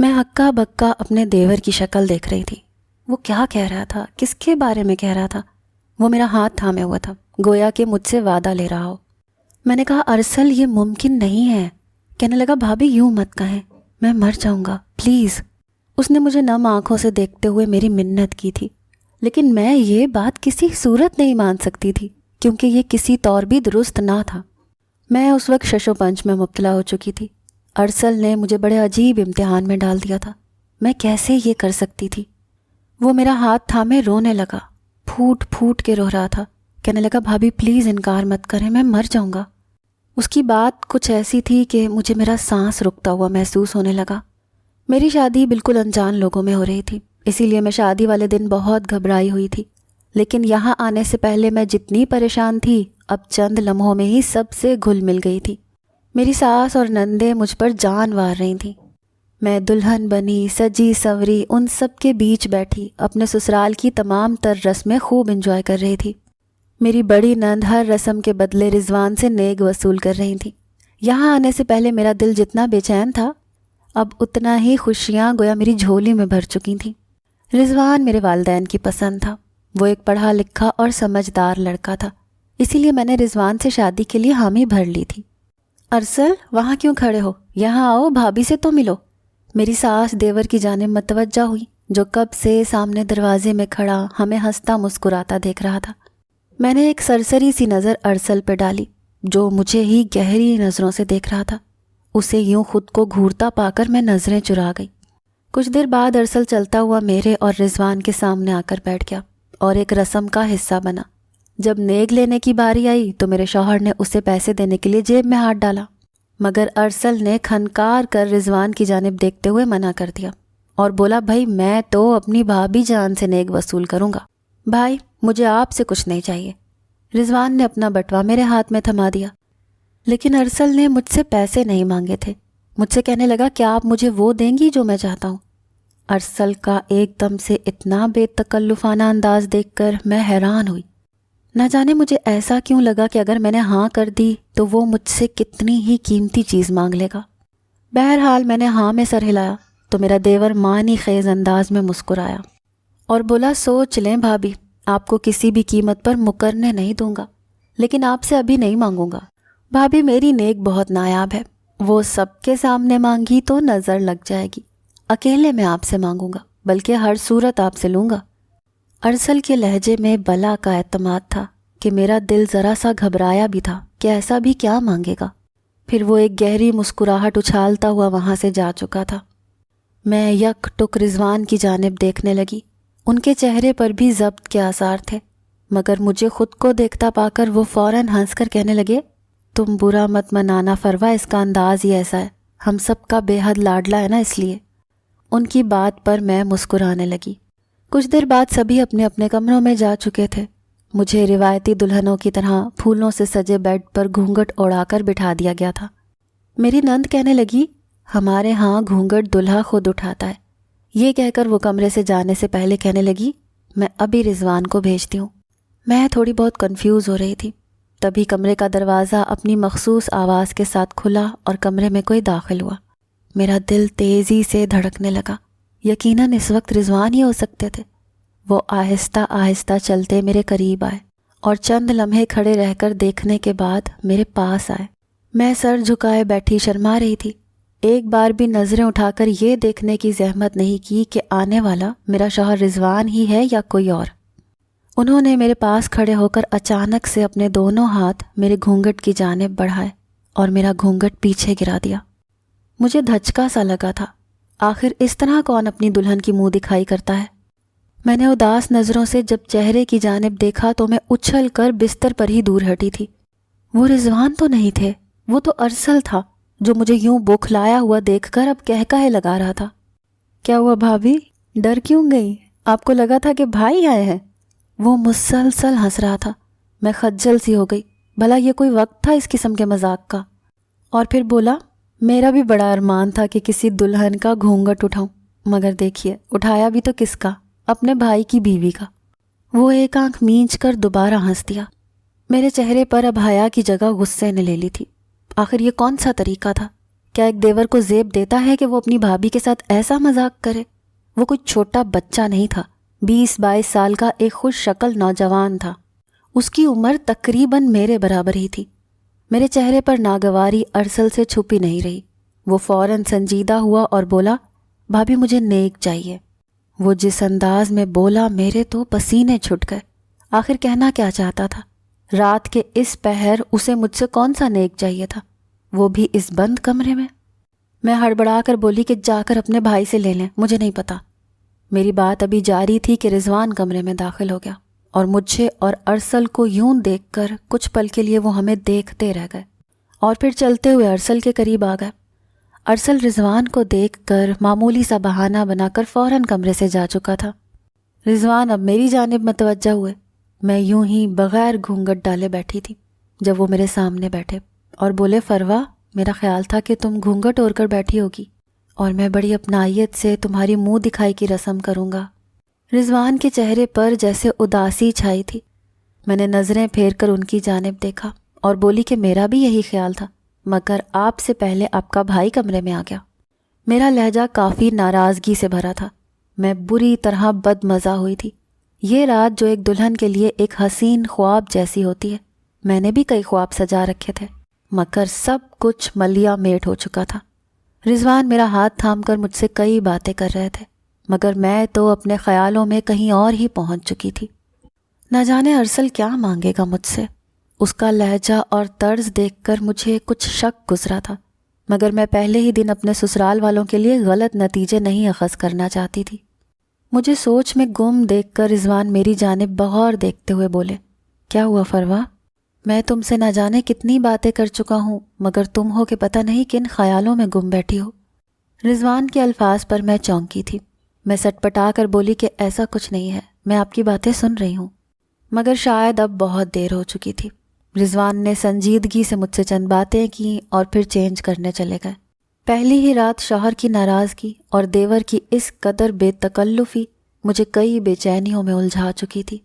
میں ہکا بکا اپنے دیور کی شکل دیکھ رہی تھی۔ وہ کیا کہہ رہا تھا، کس کے بارے میں کہہ رہا تھا؟ وہ میرا ہاتھ تھامے ہوا تھا، گویا کہ مجھ سے وعدہ لے رہا ہو۔ میں نے کہا ارسل یہ ممکن نہیں ہے۔ کہنے لگا بھابھی یوں مت کہیں، میں مر جاؤں گا پلیز۔ اس نے مجھے نم آنکھوں سے دیکھتے ہوئے میری منت کی تھی، لیکن میں یہ بات کسی صورت نہیں مان سکتی تھی کیونکہ یہ کسی طور بھی درست نہ تھا۔ میں اس وقت شش و پنج میں مبتلا ہو چکی تھی۔ ارسل نے مجھے بڑے عجیب امتحان میں ڈال دیا تھا۔ میں کیسے یہ کر سکتی تھی؟ وہ میرا ہاتھ تھامے رونے لگا، پھوٹ پھوٹ کے رو رہا تھا۔ کہنے لگا بھابھی پلیز انکار مت کریں، میں مر جاؤں گا۔ اس کی بات کچھ ایسی تھی کہ مجھے میرا سانس رکتا ہوا محسوس ہونے لگا۔ میری شادی بالکل انجان لوگوں میں ہو رہی تھی، اسی لیے میں شادی والے دن بہت گھبرائی ہوئی تھی، لیکن یہاں آنے سے پہلے میں جتنی پریشان تھی اب چند لمحوں میں ہی سب سے گھل مل گئی تھی۔ میری ساس اور نندیں مجھ پر جان وار رہی تھیں۔ میں دلہن بنی سجی سوری ان سب کے بیچ بیٹھی اپنے سسرال کی تمام تر رسمیں خوب انجوائے کر رہی تھی۔ میری بڑی نند ہر رسم کے بدلے رضوان سے نیک وصول کر رہی تھی۔ یہاں آنے سے پہلے میرا دل جتنا بے چین تھا اب اتنا ہی خوشیاں گویا میری جھولی میں بھر چکی تھیں۔ رضوان میرے والدین کی پسند تھا۔ وہ ایک پڑھا لکھا اور سمجھدار لڑکا تھا، اسی لیے میں نے رضوان سے شادی کے لیے حامی بھر لی تھی۔ ارسل وہاں کیوں کھڑے ہو، یہاں آؤ، بھابھی سے تو ملو۔ میری ساس دیور کی جانب متوجہ ہوئی جو کب سے سامنے دروازے میں کھڑا ہمیں ہنستا مسکراتا دیکھ رہا تھا۔ میں نے ایک سرسری سی نظر ارسل پہ ڈالی جو مجھے ہی گہری نظروں سے دیکھ رہا تھا۔ اسے یوں خود کو گھورتا پا کر میں نظریں چرا گئی۔ کچھ دیر بعد ارسل چلتا ہوا میرے اور رضوان کے سامنے آ کر بیٹھ گیا اور ایک رسم کا حصہ بنا۔ جب نیک لینے کی باری آئی تو میرے شوہر نے اسے پیسے دینے کے لیے جیب میں ہاتھ ڈالا، مگر ارسل نے کھنکار کر رضوان کی جانب دیکھتے ہوئے منع کر دیا اور بولا بھائی میں تو اپنی بھابھی جان سے نیک وصول کروں گا، بھائی مجھے آپ سے کچھ نہیں چاہیے۔ رضوان نے اپنا بٹوا میرے ہاتھ میں تھما دیا، لیکن ارسل نے مجھ سے پیسے نہیں مانگے تھے۔ مجھ سے کہنے لگا کیا آپ مجھے وہ دیں گی جو میں چاہتا ہوں؟ ارسل کا ایک دم سے اتنا بے تکلفانہ انداز دیکھ کر میں حیران ہوئی۔ نہ جانے مجھے ایسا کیوں لگا کہ اگر میں نے ہاں کر دی تو وہ مجھ سے کتنی ہی قیمتی چیز مانگ لے گا۔ بہرحال میں نے ہاں میں سر ہلایا تو میرا دیور معنی خیز انداز میں مسکرایا اور بولا سوچ لیں بھابھی، آپ کو کسی بھی قیمت پر مکرنے نہیں دوں گا، لیکن آپ سے ابھی نہیں مانگوں گا۔ بھابھی میری نیک بہت نایاب ہے، وہ سب کے سامنے مانگی تو نظر لگ جائے گی، اکیلے میں آپ سے مانگوں گا، بلکہ ہر صورت آپ سے لوں گا۔ ارسل کے لہجے میں بلا کا اعتماد تھا کہ میرا دل ذرا سا گھبرایا بھی تھا کہ ایسا بھی کیا مانگے گا۔ پھر وہ ایک گہری مسکراہٹ اچھالتا ہوا وہاں سے جا چکا تھا۔ میں یک ٹک رضوان کی جانب دیکھنے لگی۔ ان کے چہرے پر بھی ضبط کے آثار تھے، مگر مجھے خود کو دیکھتا پا کر وہ فوراً ہنس کر کہنے لگے تم برا مت منانا فروا، اس کا انداز ہی ایسا ہے، ہم سب کا بے حد لاڈلا ہے نا اس لیے۔ ان کی بات پر میں مسکرانے لگی۔ کچھ دیر بعد سبھی اپنے اپنے کمروں میں جا چکے تھے۔ مجھے روایتی دلہنوں کی طرح پھولوں سے سجے بیڈ پر گھونگھٹ اوڑھا کر بٹھا دیا گیا تھا۔ میری نند کہنے لگی ہمارے ہاں گھونگھٹ دلہا خود اٹھاتا ہے۔ یہ کہہ کر وہ کمرے سے جانے سے پہلے کہنے لگی میں ابھی رضوان کو بھیجتی ہوں۔ میں تھوڑی بہت کنفیوز ہو رہی تھی، تبھی کمرے کا دروازہ اپنی مخصوص آواز کے ساتھ کھلا اور کمرے میں کوئی داخل ہوا۔ میرا دل تیزی سے دھڑکنے لگا۔ یقیناً اس وقت رضوان ہی ہو سکتے تھے۔ وہ آہستہ آہستہ چلتے میرے قریب آئے اور چند لمحے کھڑے رہ کر دیکھنے کے بعد میرے پاس آئے۔ میں سر جھکائے بیٹھی شرما رہی تھی، ایک بار بھی نظریں اٹھا کر یہ دیکھنے کی زحمت نہیں کی کہ آنے والا میرا شوہر رضوان ہی ہے یا کوئی اور۔ انہوں نے میرے پاس کھڑے ہو کر اچانک سے اپنے دونوں ہاتھ میرے گھونگھٹ کی جانب بڑھائے اور میرا گھونگھٹ پیچھے گرا دیا۔ مجھے دھچکا سا لگا تھا، آخر اس طرح کون اپنی دلہن کی منہ دکھائی کرتا ہے۔ میں نے اداس نظروں سے جب چہرے کی جانب دیکھا تو میں اچھل کر بستر پر ہی دور ہٹی تھی۔ وہ رضوان تو نہیں تھے، وہ تو ارسل تھا جو مجھے یوں بوکھلایا ہوا دیکھ کر اب کہے لگا رہا تھا کیا ہوا بھابھی، ڈر کیوں گئی؟ آپ کو لگا تھا کہ بھائی آئے ہیں؟ وہ مسلسل ہنس رہا تھا۔ میں خجل سی ہو گئی، بھلا یہ کوئی وقت تھا اس قسم کے مذاق کا؟ اور پھر بولا میرا بھی بڑا ارمان تھا کہ کسی دلہن کا گھونگھٹ اٹھاؤں، مگر دیکھیے اٹھایا بھی تو کس کا، اپنے بھائی کی بیوی کا۔ وہ ایک آنکھ مینچ کر دوبارہ ہنس دیا۔ میرے چہرے پر اب حیا کی جگہ غصے نے لے لی تھی۔ آخر یہ کون سا طریقہ تھا کیا ایک دیور کو زیب دیتا ہے کہ وہ اپنی بھابھی کے ساتھ ایسا مذاق کرے؟ وہ کوئی چھوٹا بچہ نہیں تھا، 20-22 سال کا ایک خوش شکل نوجوان تھا۔ اس کی عمر تقریباً میرے برابر ہی تھی۔ میرے چہرے پر ناگواری ارسل سے چھپی نہیں رہی۔ وہ فوراً سنجیدہ ہوا اور بولا، بھابھی مجھے نیک چاہیے۔ وہ جس انداز میں بولا میرے تو پسینے چھٹ گئے۔ آخر کہنا کیا چاہتا تھا؟ رات کے اس پہر اسے مجھ سے کون سا نیک چاہیے تھا، وہ بھی اس بند کمرے میں؟ میں ہڑبڑا کر بولی کہ جا کر اپنے بھائی سے لے لیں، مجھے نہیں پتا۔ میری بات ابھی جاری تھی کہ رضوان کمرے میں داخل ہو گیا اور مجھے اور ارسل کو یوں دیکھ کر کچھ پل کے لیے وہ ہمیں دیکھتے رہ گئے اور پھر چلتے ہوئے ارسل کے قریب آ گئے۔ ارسل رضوان کو دیکھ کر معمولی سا بہانہ بنا کر فوراً کمرے سے جا چکا تھا۔ رضوان اب میری جانب متوجہ ہوئے۔ میں یوں ہی بغیر گھونگھٹ ڈالے بیٹھی تھی جب وہ میرے سامنے بیٹھے اور بولے، فروا، میرا خیال تھا کہ تم گھونگھٹ اوڑھ کر بیٹھی ہوگی اور میں بڑی اپنائیت سے تمہاری منہ دکھائی کی رسم کروں گا۔ رضوان کے چہرے پر جیسے اداسی چھائی تھی۔ میں نے نظریں پھیر کر ان کی جانب دیکھا اور بولی کہ میرا بھی یہی خیال تھا، مگر آپ سے پہلے آپ کا بھائی کمرے میں آ گیا۔ میرا لہجہ کافی ناراضگی سے بھرا تھا۔ میں بری طرح بدمزہ ہوئی تھی۔ یہ رات جو ایک دلہن کے لیے ایک حسین خواب جیسی ہوتی ہے، میں نے بھی کئی خواب سجا رکھے تھے، مگر سب کچھ ملیا میٹ ہو چکا تھا۔ رضوان میرا ہاتھ تھام کر مجھ سے کئی باتیں کر رہے تھے، مگر میں تو اپنے خیالوں میں کہیں اور ہی پہنچ چکی تھی۔ نہ جانے ارسل کیا مانگے گا مجھ سے۔ اس کا لہجہ اور طرز دیکھ کر مجھے کچھ شک گزرا تھا، مگر میں پہلے ہی دن اپنے سسرال والوں کے لیے غلط نتیجے نہیں اخذ کرنا چاہتی تھی۔ مجھے سوچ میں گم دیکھ کر رضوان میری جانب بغور دیکھتے ہوئے بولے، کیا ہوا فروا؟ میں تم سے نہ جانے کتنی باتیں کر چکا ہوں، مگر تم ہو کہ پتہ نہیں کن خیالوں میں گم بیٹھی ہو۔ رضوان کے الفاظ پر میں چونکی تھی۔ میں سٹ پٹا کر بولی کہ ایسا کچھ نہیں ہے، میں آپ کی باتیں سن رہی ہوں، مگر شاید اب بہت دیر ہو چکی تھی۔ رضوان نے سنجیدگی سے مجھ سے چند باتیں کی اور پھر چینج کرنے چلے گئے۔ پہلی ہی رات شوہر کی ناراضگی اور دیور کی اس قدر بے تکلفی مجھے کئی بے چینیوں میں الجھا چکی تھی۔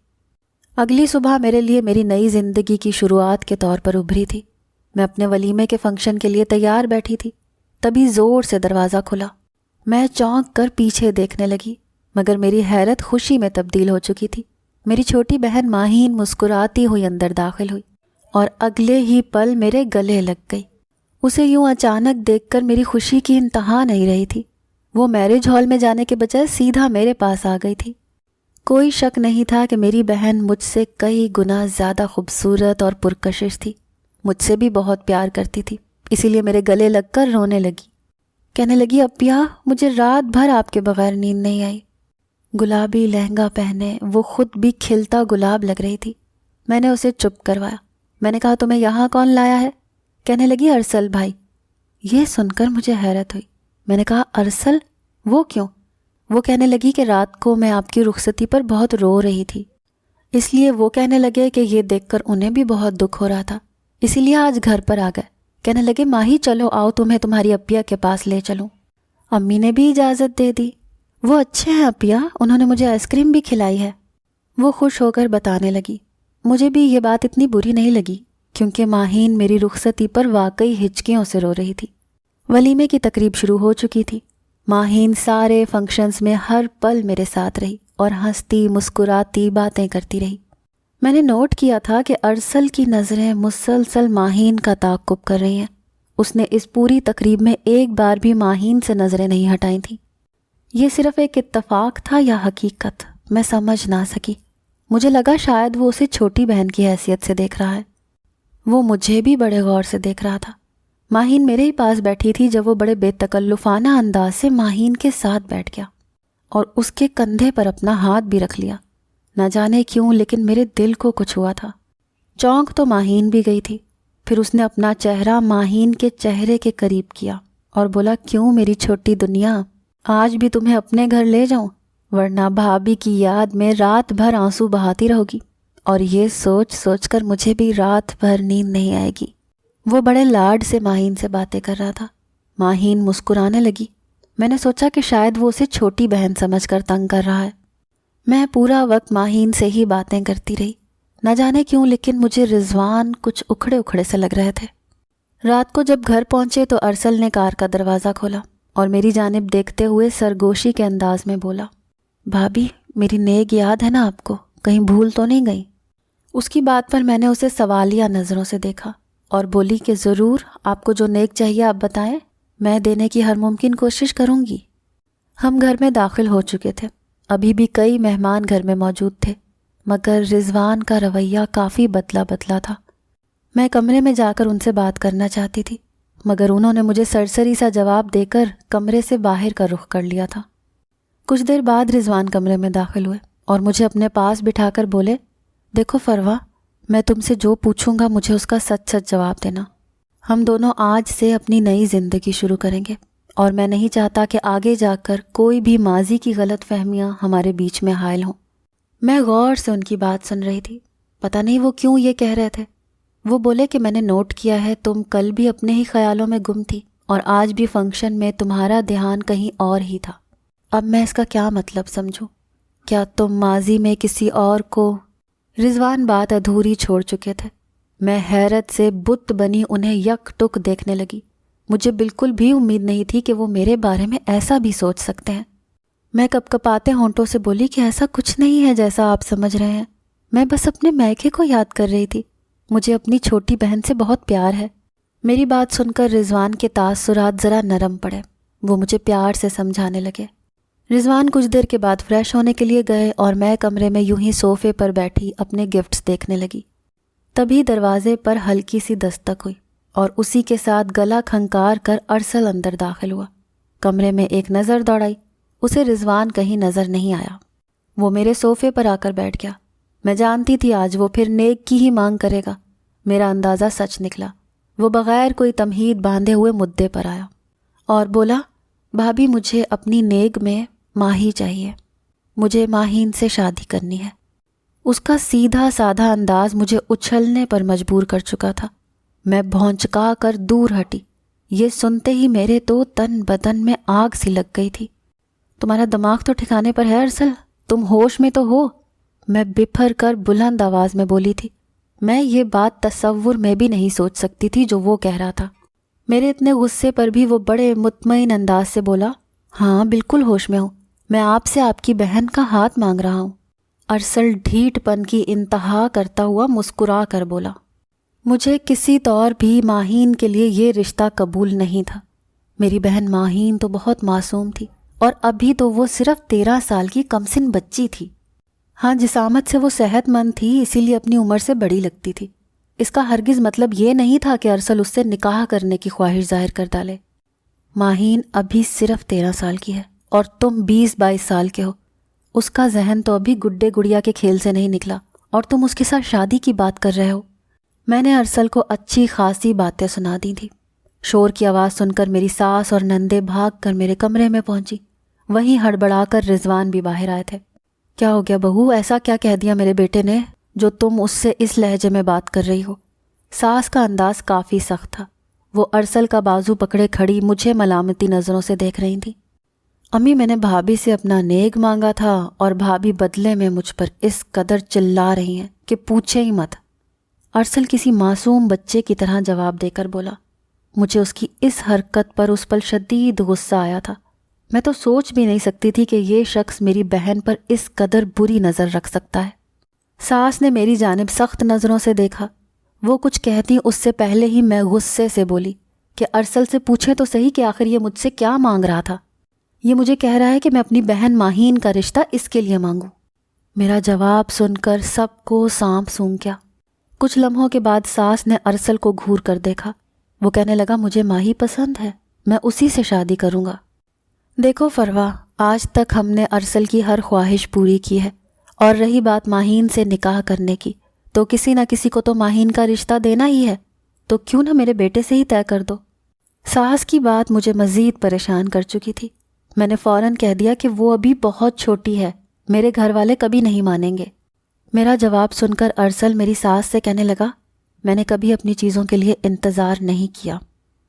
اگلی صبح میرے لیے میری نئی زندگی کی شروعات کے طور پر ابھری تھی۔ میں اپنے ولیمے کے فنکشن کے لیے تیار بیٹھی تھی، تبھی زور سے دروازہ کھلا۔ میں چونک کر پیچھے دیکھنے لگی، مگر میری حیرت خوشی میں تبدیل ہو چکی تھی۔ میری چھوٹی بہن ماہین مسکراتی ہوئی اندر داخل ہوئی اور اگلے ہی پل میرے گلے لگ گئی۔ اسے یوں اچانک دیکھ کر میری خوشی کی انتہا نہیں رہی تھی۔ وہ میرج ہال میں جانے کے بجائے سیدھا میرے پاس آ گئی تھی۔ کوئی شک نہیں تھا کہ میری بہن مجھ سے کئی گنا زیادہ خوبصورت اور پرکشش تھی، مجھ سے بھی بہت پیار کرتی تھی، اسی لیے میرے گلے لگ کر رونے لگی۔ کہنے لگی، اپیا، مجھے رات بھر آپ کے بغیر نیند نہیں آئی۔ گلابی لہنگا پہنے وہ خود بھی کھلتا گلاب لگ رہی تھی۔ میں نے اسے چپ کروایا۔ میں نے کہا، تمہیں یہاں کون لایا ہے؟ کہنے لگی، ارسل بھائی۔ یہ سن کر مجھے حیرت ہوئی۔ میں نے کہا، ارسل؟ وہ کیوں؟ وہ کہنے لگی کہ رات کو میں آپ کی رخصتی پر بہت رو رہی تھی، اس لیے وہ کہنے لگے کہ یہ دیکھ کر انہیں بھی بہت دکھ ہو رہا تھا، اسی لیے آج گھر پر آ گئے۔ کہنے لگے، ماہی چلو آؤ، تمہیں تمہاری اپیا کے پاس لے چلوں۔ امی نے بھی اجازت دے دی۔ وہ اچھے ہیں اپیا، انہوں نے مجھے آئس کریم بھی کھلائی ہے۔ وہ خوش ہو کر بتانے لگی۔ مجھے بھی یہ بات اتنی بری نہیں لگی، کیونکہ ماہین میری رخصتی پر واقعی ہچکیوں سے رو رہی تھی۔ ولیمے کی تقریب شروع ہو چکی تھی۔ ماہین سارے فنکشنز میں ہر پل میرے ساتھ رہی اور ہنستی مسکراتی باتیں کرتی رہی۔ میں نے نوٹ کیا تھا کہ ارسل کی نظریں مسلسل ماہین کا تعاقب کر رہی ہیں۔ اس نے اس پوری تقریب میں ایک بار بھی ماہین سے نظریں نہیں ہٹائی تھیں۔ یہ صرف ایک اتفاق تھا یا حقیقت، میں سمجھ نہ سکی۔ مجھے لگا شاید وہ اسے چھوٹی بہن کی حیثیت سے دیکھ رہا ہے۔ وہ مجھے بھی بڑے غور سے دیکھ رہا تھا۔ ماہین میرے ہی پاس بیٹھی تھی جب وہ بڑے بے تکلفانہ انداز سے ماہین کے ساتھ بیٹھ گیا اور اس کے کندھے پر اپنا ہاتھ بھی رکھ لیا۔ نہ جانے کیوں لیکن میرے دل کو کچھ ہوا تھا۔ چونک تو ماہین بھی گئی تھی، پھر اس نے اپنا چہرہ ماہین کے چہرے کے قریب کیا اور بولا، کیوں میری چھوٹی دنیا، آج بھی تمہیں اپنے گھر لے جاؤں، ورنہ بھابھی کی یاد میں رات بھر آنسو بہاتی رہو گی، اور یہ سوچ سوچ کر مجھے بھی رات بھر نیند نہیں آئے گی۔ وہ بڑے لاڈ سے ماہین سے باتیں کر رہا تھا۔ ماہین مسکرانے لگی۔ میں نے سوچا کہ شاید وہ اسے چھوٹی بہن سمجھ کر تنگ کر رہا ہے۔ میں پورا وقت ماہین سے ہی باتیں کرتی رہی۔ نہ جانے کیوں لیکن مجھے رضوان کچھ اکھڑے اکھڑے سے لگ رہے تھے۔ رات کو جب گھر پہنچے تو ارسل نے کار کا دروازہ کھولا اور میری جانب دیکھتے ہوئے سرگوشی کے انداز میں بولا، بھابھی میری نیک یاد ہے نا آپ کو؟ کہیں بھول تو نہیں گئی؟ اس کی بات پر میں نے اسے سوالیہ نظروں سے دیکھا اور بولی کہ ضرور، آپ کو جو نیک چاہیے آپ بتائیں، میں دینے کی ہر ممکن کوشش کروں گی۔ ہم گھر میں داخل ہو چکے تھے، ابھی بھی کئی مہمان گھر میں موجود تھے، مگر رضوان کا رویہ کافی بدلا بدلا تھا۔ میں کمرے میں جا کر ان سے بات کرنا چاہتی تھی، مگر انہوں نے مجھے سرسری سا جواب دے کر کمرے سے باہر کا رخ کر لیا تھا۔ کچھ دیر بعد رضوان کمرے میں داخل ہوئے اور مجھے اپنے پاس بٹھا کر بولے، دیکھو فروا، میں تم سے جو پوچھوں گا مجھے اس کا سچ سچ جواب دینا۔ ہم دونوں آج سے اپنی نئی زندگی شروع کریں گے اور میں نہیں چاہتا کہ آگے جا کر کوئی بھی ماضی کی غلط فہمیاں ہمارے بیچ میں حائل ہوں۔ میں غور سے ان کی بات سن رہی تھی، پتہ نہیں وہ کیوں یہ کہہ رہے تھے۔ وہ بولے کہ میں نے نوٹ کیا ہے تم کل بھی اپنے ہی خیالوں میں گم تھی اور آج بھی فنکشن میں تمہارا دھیان کہیں اور ہی تھا۔ اب میں اس کا کیا مطلب سمجھوں؟ کیا تم ماضی میں کسی اور کو؟ رضوان بات ادھوری چھوڑ چکے تھے۔ میں حیرت سے بت بنی انہیں یک ٹک دیکھنے لگی۔ مجھے بالکل بھی امید نہیں تھی کہ وہ میرے بارے میں ایسا بھی سوچ سکتے ہیں۔ میں کپ کپاتے ہونٹوں سے بولی کہ ایسا کچھ نہیں ہے جیسا آپ سمجھ رہے ہیں، میں بس اپنے میکے کو یاد کر رہی تھی، مجھے اپنی چھوٹی بہن سے بہت پیار ہے۔ میری بات سن کر رضوان کے تاثرات ذرا نرم پڑے، وہ مجھے پیار سے سمجھانے لگے۔ رضوان کچھ دیر کے بعد فریش ہونے کے لیے گئے اور میں کمرے میں یوں ہی صوفے پر بیٹھی اپنے گفٹس دیکھنے لگی۔ تبھی دروازے پر ہلکی سی دستک ہوئی اور اسی کے ساتھ گلا کھنکار کر ارسل اندر داخل ہوا۔ کمرے میں ایک نظر دوڑائی، اسے رضوان کہیں نظر نہیں آیا۔ وہ میرے صوفے پر آ کر بیٹھ گیا۔ میں جانتی تھی آج وہ پھر نیک کی ہی مانگ کرے گا۔ میرا اندازہ سچ نکلا۔ وہ بغیر کوئی تمہید باندھے ہوئے مدعے پر آیا اور بولا، بھابھی مجھے اپنی نیک میں ماہی چاہیے، مجھے ماہین سے شادی کرنی ہے۔ اس کا سیدھا سادھا انداز مجھے اچھلنے پر مجبور کر چکا تھا۔ میں بھونچکا کر دور ہٹی۔ یہ سنتے ہی میرے تو تن بدن میں آگ سی لگ گئی تھی۔ تمہارا دماغ تو ٹھکانے پر ہے ارسل، تم ہوش میں تو ہو؟ میں بپھر کر بلند آواز میں بولی تھی۔ میں یہ بات تصور میں بھی نہیں سوچ سکتی تھی جو وہ کہہ رہا تھا۔ میرے اتنے غصے پر بھی وہ بڑے مطمئن انداز سے بولا، ہاں بالکل ہوش میں ہوں، میں آپ سے آپ کی بہن کا ہاتھ مانگ رہا ہوں۔ ارسل ڈھیٹ پن کی انتہا کرتا ہوا مسکرا کر بولا، مجھے کسی طور بھی ماہین کے لیے یہ رشتہ قبول نہیں تھا۔ میری بہن ماہین تو بہت معصوم تھی اور ابھی تو وہ صرف 13 سال کی کمسن بچی تھی۔ ہاں جسامت سے وہ صحت مند تھی، اسی لیے اپنی عمر سے بڑی لگتی تھی۔ اس کا ہرگز مطلب یہ نہیں تھا کہ ارسل اس سے نکاح کرنے کی خواہش ظاہر کر ڈالے۔ ماہین ابھی صرف 13 سال کی ہے اور تم 20-22 سال کے ہو۔ اس کا ذہن تو ابھی گڈے گڑیا کے کھیل سے نہیں نکلا اور تم اس کے ساتھ شادی کی بات کر رہے ہو۔ میں نے ارسل کو اچھی خاصی باتیں سنا دی تھی۔ شور کی آواز سن کر میری ساس اور نندے بھاگ کر میرے کمرے میں پہنچی۔ وہیں ہڑبڑا کر رضوان بھی باہر آئے تھے۔ کیا ہو گیا بہو، ایسا کیا کہہ دیا میرے بیٹے نے جو تم اس سے اس لہجے میں بات کر رہی ہو؟ ساس کا انداز کافی سخت تھا۔ وہ ارسل کا بازو پکڑے کھڑی مجھے ملامتی نظروں سے دیکھ رہی تھی۔ امی میں نے بھابھی سے اپنا نیک مانگا تھا اور بھابھی بدلے میں مجھ پر اس قدر چلا رہی ہیں کہ پوچھے ہی مت۔ ارسل کسی معصوم بچے کی طرح جواب دے کر بولا۔ مجھے اس کی اس حرکت پر اس پل شدید غصہ آیا تھا۔ میں تو سوچ بھی نہیں سکتی تھی کہ یہ شخص میری بہن پر اس قدر بری نظر رکھ سکتا ہے۔ ساس نے میری جانب سخت نظروں سے دیکھا۔ وہ کچھ کہتی اس سے پہلے ہی میں غصے سے بولی کہ ارسل سے پوچھے تو صحیح کہ آخر یہ مجھ سے کیا مانگ رہا تھا۔ یہ مجھے کہہ رہا ہے کہ میں اپنی بہن ماہین کا رشتہ اس کے لیے مانگوں۔ میرا جواب سن کر سب کو سانپ سونگ گیا۔ کچھ لمحوں کے بعد ساس نے ارسل کو گھور کر دیکھا۔ وہ کہنے لگا، مجھے ماہی پسند ہے، میں اسی سے شادی کروں گا۔ دیکھو فروا، آج تک ہم نے ارسل کی ہر خواہش پوری کی ہے، اور رہی بات ماہین سے نکاح کرنے کی، تو کسی نہ کسی کو تو ماہین کا رشتہ دینا ہی ہے، تو کیوں نہ میرے بیٹے سے ہی طے کر دو۔ ساس کی بات مجھے مزید پریشان کر چکی تھی۔ میں نے فوراً کہہ دیا کہ وہ ابھی بہت چھوٹی ہے، میرے گھر والے کبھی نہیں مانیں گے۔ میرا جواب سن کر ارسل میری ساس سے کہنے لگا، میں نے کبھی اپنی چیزوں کے لیے انتظار نہیں کیا،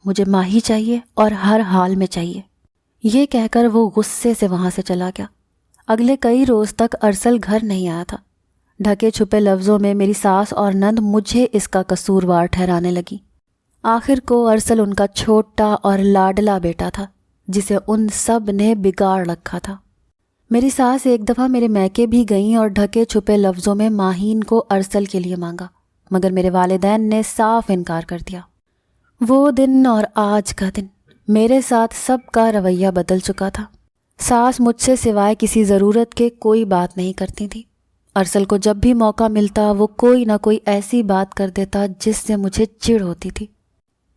مجھے ماہی چاہیے اور ہر حال میں چاہیے۔ یہ کہہ کر وہ غصے سے وہاں سے چلا گیا۔ اگلے کئی روز تک ارسل گھر نہیں آیا تھا۔ ڈھکے چھپے لفظوں میں میری ساس اور نند مجھے اس کا قصوروار ٹھہرانے لگی۔ آخر کو ارسل ان کا چھوٹا اور لاڈلا بیٹا تھا جسے ان سب نے بگاڑ رکھا تھا۔ میری ساس ایک دفعہ میرے میکے بھی گئیں اور ڈھکے چھپے لفظوں میں ماہین کو ارسل کے لیے مانگا، مگر میرے والدین نے صاف انکار کر دیا۔ وہ دن اور آج کا دن میرے ساتھ سب کا رویہ بدل چکا تھا۔ ساس مجھ سے سوائے کسی ضرورت کے کوئی بات نہیں کرتی تھی۔ ارسل کو جب بھی موقع ملتا وہ کوئی نہ کوئی ایسی بات کر دیتا جس سے مجھے چڑ ہوتی تھی۔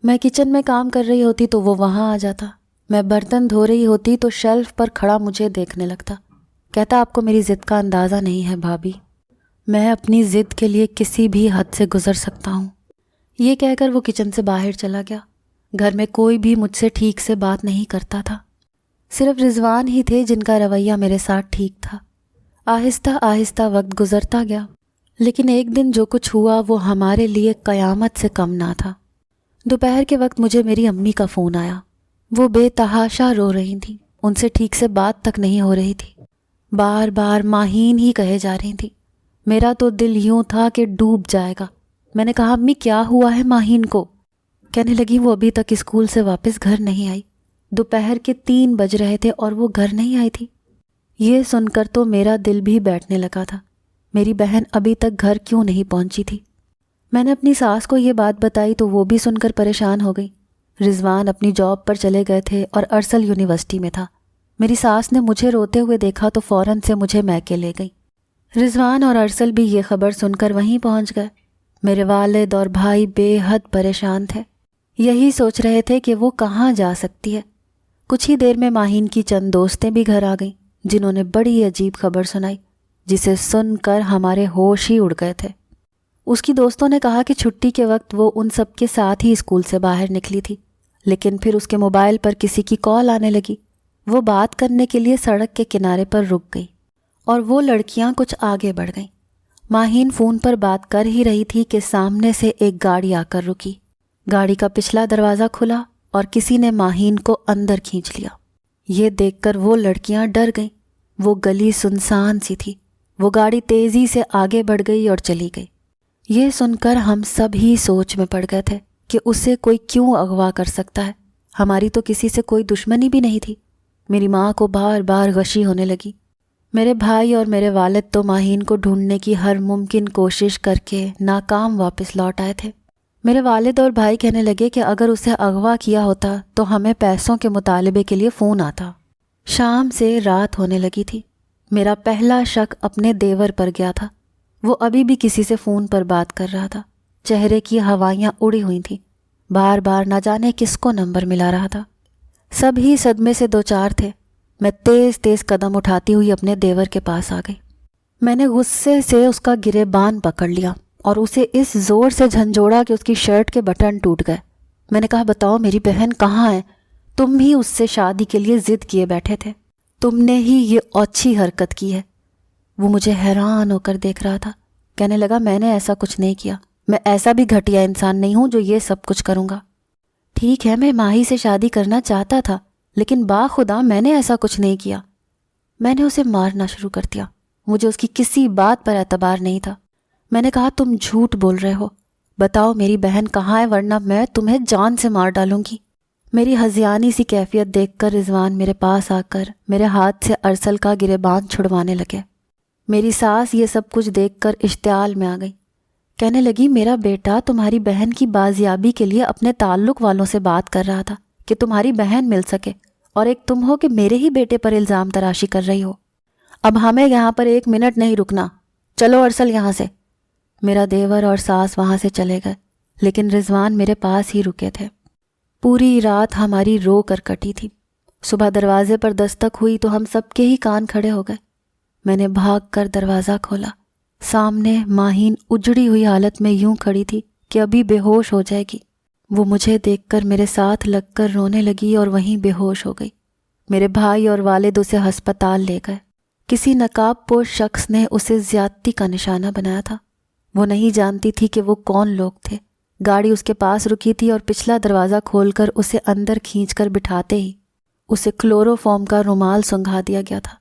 میں کچن میں کام کر رہی ہوتی تو وہ وہاں آ جاتا، میں برتن دھو رہی ہوتی تو شیلف پر کھڑا مجھے دیکھنے لگتا، کہتا آپ کو میری ضد کا اندازہ نہیں ہے بھابھی، میں اپنی ضد کے لیے کسی بھی حد سے گزر سکتا ہوں۔ یہ کہہ کر وہ کچن سے باہر چلا گیا۔ گھر میں کوئی بھی مجھ سے ٹھیک سے بات نہیں کرتا تھا، صرف رضوان ہی تھے جن کا رویہ میرے ساتھ ٹھیک تھا۔ آہستہ آہستہ وقت گزرتا گیا، لیکن ایک دن جو کچھ ہوا وہ ہمارے لیے قیامت سے کم نہ تھا۔ دوپہر کے وقت مجھے میری امی کا فون آیا۔ وہ بے تحاشا رو رہی تھیں، ان سے ٹھیک سے بات تک نہیں ہو رہی تھی، بار بار ماہین ہی کہے جا رہی تھی۔ میرا تو دل یوں تھا کہ ڈوب جائے گا۔ میں نے کہا امی کیا ہوا ہے ماہین کو؟ کہنے لگی وہ ابھی تک اسکول سے واپس گھر نہیں آئی، دوپہر کے 3 بج رہے تھے اور وہ گھر نہیں آئی تھی۔ یہ سن کر تو میرا دل بھی بیٹھنے لگا تھا، میری بہن ابھی تک گھر کیوں نہیں پہنچی تھی؟ میں نے اپنی ساس کو یہ بات بتائی تو وہ بھی سن کر پریشان ہو گئی۔ رضوان اپنی جاب پر چلے گئے تھے اور ارسل یونیورسٹی میں تھا۔ میری ساس نے مجھے روتے ہوئے دیکھا تو فوراً سے مجھے میکے لے گئی۔ رضوان اور ارسل بھی یہ خبر سن کر وہیں پہنچ گئے۔ میرے والد اور بھائی بے حد پریشان تھے، یہی سوچ رہے تھے کہ وہ کہاں جا سکتی ہے۔ کچھ ہی دیر میں ماہین کی چند دوستیں بھی گھر آ گئیں جنہوں نے بڑی عجیب خبر سنائی جسے سن کر ہمارے ہوش ہی اڑ گئے تھے۔ اس کی دوستوں نے کہا کہ چھٹی کے وقت وہ ان سب کے ساتھ ہی اسکول سے باہر نکلی تھی، لیکن پھر اس کے موبائل پر کسی کی کال آنے لگی۔ وہ بات کرنے کے لیے سڑک کے کنارے پر رک گئی اور وہ لڑکیاں کچھ آگے بڑھ گئیں۔ ماہین فون پر بات کر ہی رہی تھی کہ سامنے سے ایک گاڑی آ کر رکی۔ گاڑی کا پچھلا دروازہ کھلا اور کسی نے ماہین کو اندر کھینچ لیا۔ یہ دیکھ کر وہ لڑکیاں ڈر گئیں۔ وہ گلی سنسان سی تھی۔ وہ گاڑی تیزی سے آگے بڑھ گئی اور چلی گئی۔ یہ سن کر ہم سب ہی سوچ میں پڑ گئے تھے کہ اسے کوئی کیوں اغوا کر سکتا ہے؟ ہماری تو کسی سے کوئی دشمنی بھی نہیں تھی۔ میری ماں کو بار بار غشی ہونے لگی۔ میرے بھائی اور میرے والد تو ماہین کو ڈھونڈنے کی ہر ممکن کوشش کر کے ناکام واپس لوٹ آئے تھے۔ میرے والد اور بھائی کہنے لگے کہ اگر اسے اغوا کیا ہوتا تو ہمیں پیسوں کے مطالبے کے لیے فون آتا۔ شام سے رات ہونے لگی تھی۔ میرا پہلا شک اپنے دیور پر گیا تھا۔ وہ ابھی بھی کسی سے فون پر بات کر رہا تھا، چہرے کی ہوائیاں اڑی ہوئی تھیں، بار بار نہ جانے کس کو نمبر ملا رہا تھا۔ سب ہی صدمے سے دوچار تھے۔ میں تیز تیز قدم اٹھاتی ہوئی اپنے دیور کے پاس آ گئی۔ میں نے غصے سے اس کا گریبان پکڑ لیا اور اسے اس زور سے جھنجھوڑا کہ اس کی شرٹ کے بٹن ٹوٹ گئے۔ میں نے کہا بتاؤ میری بہن کہاں ہے؟ تم بھی اس سے شادی کے لیے ضد کیے بیٹھے تھے، تم نے ہی یہ اوچھی حرکت کی ہے۔ وہ مجھے حیران ہو کر دیکھ رہا تھا، کہنے لگا میں نے ایسا کچھ نہیں کیا، میں ایسا بھی گھٹیا انسان نہیں ہوں جو یہ سب کچھ کروں گا۔ ٹھیک ہے میں ماہی سے شادی کرنا چاہتا تھا، لیکن باخدا میں نے ایسا کچھ نہیں کیا۔ میں نے اسے مارنا شروع کر دیا، مجھے اس کی کسی بات پر اعتبار نہیں تھا۔ میں نے کہا تم جھوٹ بول رہے ہو، بتاؤ میری بہن کہاں ہے ورنہ میں تمہیں جان سے مار ڈالوں گی۔ میری ہذیانی سی کیفیت دیکھ کر رضوان میرے پاس آ کر میرے ہاتھ سے ارسل کا گریبان چھڑوانے لگے۔ میری ساس یہ سب کچھ دیکھ کر اشتعال میں آ گئی، کہنے لگی میرا بیٹا تمہاری بہن کی بازیابی کے لیے اپنے تعلق والوں سے بات کر رہا تھا کہ تمہاری بہن مل سکے، اور ایک تم ہو کہ میرے ہی بیٹے پر الزام تراشی کر رہی ہو۔ اب ہمیں یہاں پر 1 منٹ نہیں رکنا، چلو ارسل یہاں سے۔ میرا دیور اور ساس وہاں سے چلے گئے، لیکن رضوان میرے پاس ہی رکے تھے۔ پوری رات ہماری رو کر کٹی تھی۔ صبح دروازے پر دستک ہوئی تو ہم سب کے ہی کان کھڑے ہو گئے۔ میں نے بھاگ کر دروازہ کھولا۔ سامنے ماہین اجڑی ہوئی حالت میں یوں کھڑی تھی کہ ابھی بے ہوش ہو جائے گی۔ وہ مجھے دیکھ کر میرے ساتھ لگ کر رونے لگی اور وہیں بے ہوش ہو گئی۔ میرے بھائی اور والد اسے ہسپتال لے گئے۔ کسی نقاب پوش شخص نے اسے زیادتی کا نشانہ بنایا تھا۔ وہ نہیں جانتی تھی کہ وہ کون لوگ تھے۔ گاڑی اس کے پاس رکی تھی اور پچھلا دروازہ کھول کر اسے اندر کھینچ کر بٹھاتے ہی اسے کلورو فارم کا رومال سنگھا دیا گیا تھا۔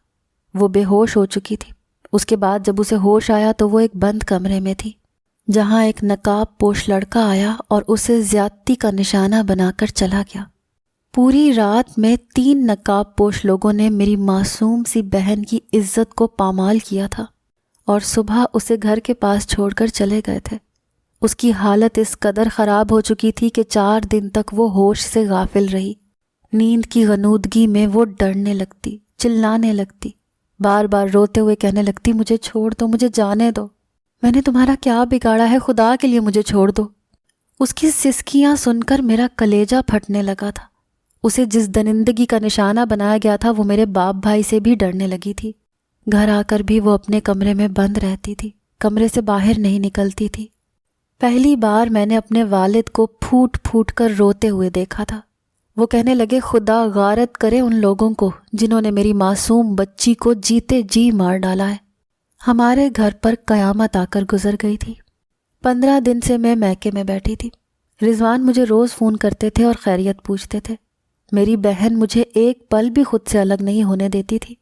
وہ بے ہوش ہو چکی تھی۔ اس کے بعد جب اسے ہوش آیا تو وہ ایک بند کمرے میں تھی۔ جہاں ایک نقاب پوش لڑکا آیا اور اسے زیادتی کا نشانہ بنا کر چلا گیا۔ پوری رات میں 3 نقاب پوش لوگوں نے میری معصوم سی بہن کی عزت کو پامال کیا تھا اور صبح اسے گھر کے پاس چھوڑ کر چلے گئے تھے۔ اس کی حالت اس قدر خراب ہو چکی تھی کہ 4 دن تک وہ ہوش سے غافل رہی۔ نیند کی غنودگی میں وہ ڈرنے لگتی، چلانے لگتی، بار بار روتے ہوئے کہنے لگتی مجھے چھوڑ دو، مجھے جانے دو، میں نے تمہارا کیا بگاڑا ہے، خدا کے لیے مجھے چھوڑ دو۔ اس کی سسکیاں سن کر میرا کلیجہ پھٹنے لگا تھا۔ اسے جس درندگی کا نشانہ بنایا گیا تھا وہ میرے باپ بھائی سے بھی ڈرنے لگی تھی۔ گھر آ کر بھی وہ اپنے کمرے میں بند رہتی تھی، کمرے سے باہر نہیں نکلتی تھی۔ پہلی بار میں نے اپنے والد کو پھوٹ پھوٹ کر روتے ہوئے دیکھا تھا۔ وہ کہنے لگے خدا غارت کرے ان لوگوں کو جنہوں نے میری معصوم بچی کو جیتے جی مار ڈالا ہے۔ ہمارے گھر پر قیامت آ کر گزر گئی تھی۔ 15 دن سے میں میکے میں بیٹھی تھی۔ رضوان مجھے روز فون کرتے تھے اور خیریت پوچھتے تھے۔ میری بہن مجھے ایک پل بھی خود سے الگ نہیں ہونے دیتی تھی۔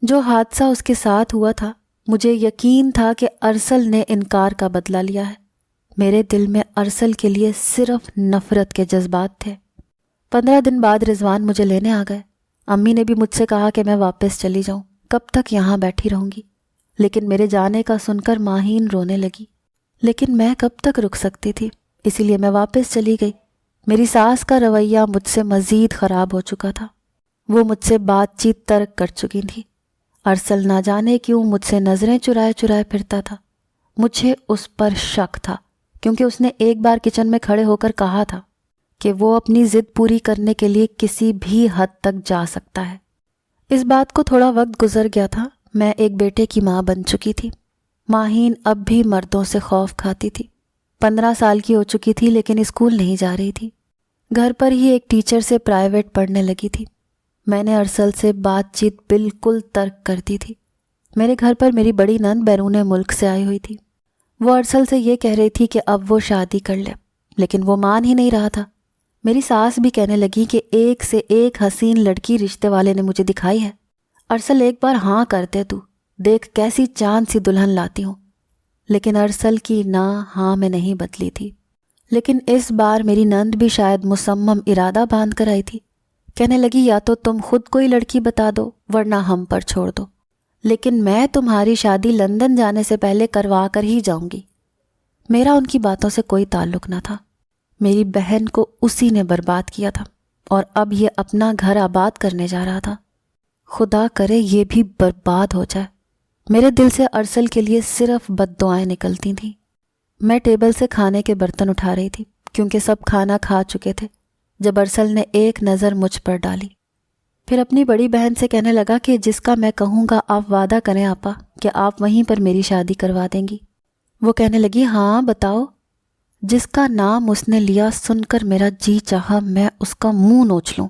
جو حادثہ اس کے ساتھ ہوا تھا، مجھے یقین تھا کہ ارسل نے انکار کا بدلہ لیا ہے۔ میرے دل میں ارسل کے لیے صرف نفرت کے جذبات تھے۔ 15 دن بعد رضوان مجھے لینے آ گئے۔ امی نے بھی مجھ سے کہا کہ میں واپس چلی جاؤں، کب تک یہاں بیٹھی رہوں گی، لیکن میرے جانے کا سن کر ماہین رونے لگی۔ لیکن میں کب تک رک سکتی تھی، اسی لیے میں واپس چلی گئی۔ میری ساس کا رویہ مجھ سے مزید خراب ہو چکا تھا۔ وہ مجھ سے بات چیت ترک کر چکی تھی۔ ارسل نہ جانے کیوں مجھ سے نظریں چرائے چرائے پھرتا تھا۔ مجھے اس پر شک تھا کیونکہ اس نے ایک بار کچن میں کھڑے ہو کر کہا تھا کہ وہ اپنی ضد پوری کرنے کے لیے کسی بھی حد تک جا سکتا ہے۔ اس بات کو تھوڑا وقت گزر گیا تھا۔ میں ایک بیٹے کی ماں بن چکی تھی۔ ماہین اب بھی مردوں سے خوف کھاتی تھی۔ 15 سال کی ہو چکی تھی لیکن اسکول نہیں جا رہی تھی۔ گھر پر ہی ایک ٹیچر سے پرائیویٹ پڑھنے لگی تھی۔ میں نے ارسل سے بات چیت بالکل ترک کر دی تھی۔ میرے گھر پر میری بڑی نند بیرون ملک سے آئی ہوئی تھی۔ وہ ارسل سے یہ کہہ رہی تھی کہ اب وہ شادی کر لے، لیکن وہ مان ہی نہیں رہا تھا۔ میری ساس بھی کہنے لگی کہ ایک سے ایک حسین لڑکی رشتے والے نے مجھے دکھائی ہے، ارسل ایک بار ہاں کرتے تو دیکھ کیسی چاند سی دلہن لاتی ہوں۔ لیکن ارسل کی نہ ہاں میں نہیں بدلی تھی۔ لیکن اس بار میری نند بھی شاید مصمم ارادہ باندھ کر آئی تھی۔ کہنے لگی یا تو تم خود کوئی لڑکی بتا دو ورنہ ہم پر چھوڑ دو، لیکن میں تمہاری شادی لندن جانے سے پہلے کروا کر ہی جاؤں گی۔ میرا ان کی باتوں سے کوئی تعلق نہ تھا۔ میری بہن کو اسی نے برباد کیا تھا اور اب یہ اپنا گھر آباد کرنے جا رہا تھا۔ خدا کرے یہ بھی برباد ہو جائے۔ میرے دل سے ارسل کے لیے صرف بد دعائیں نکلتی تھیں۔ میں ٹیبل سے کھانے کے برتن اٹھا رہی تھی کیونکہ سب کھانا کھا چکے تھے جب ارسل نے ایک نظر مجھ پر ڈالی۔ پھر اپنی بڑی بہن سے کہنے لگا کہ جس کا میں کہوں گا آپ وعدہ کریں آپا کہ آپ وہیں پر میری شادی کروا دیں گی۔ وہ کہنے لگی ہاں بتاؤ۔ جس کا نام اس نے لیا سن کر میرا جی چاہا میں اس کا منہ نوچ لوں۔